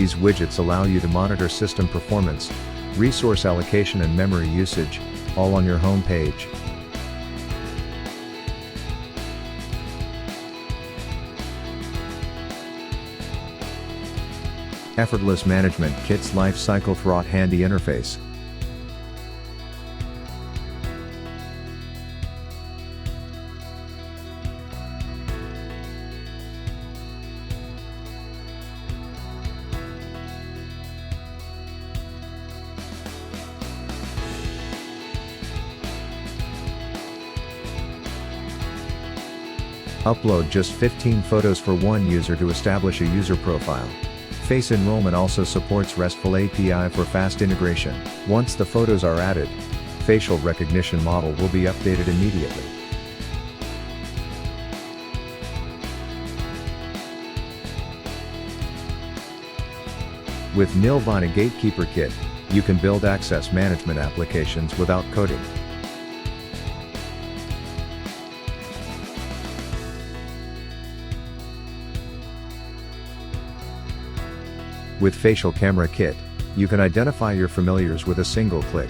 These widgets allow you to monitor system performance, resource allocation and memory usage, all on your home page. Effortless Management Kit's Life Cycle Throughout Handy Interface. Upload just 15 photos for one user to establish a user profile. Face Enrollment also supports RESTful API for fast integration. Once the photos are added, facial recognition model will be updated immediately. With Nilvana Gatekeeper Kit, you can build access management applications without coding. With Facial Camera Kit, you can identify your familiars with a single click.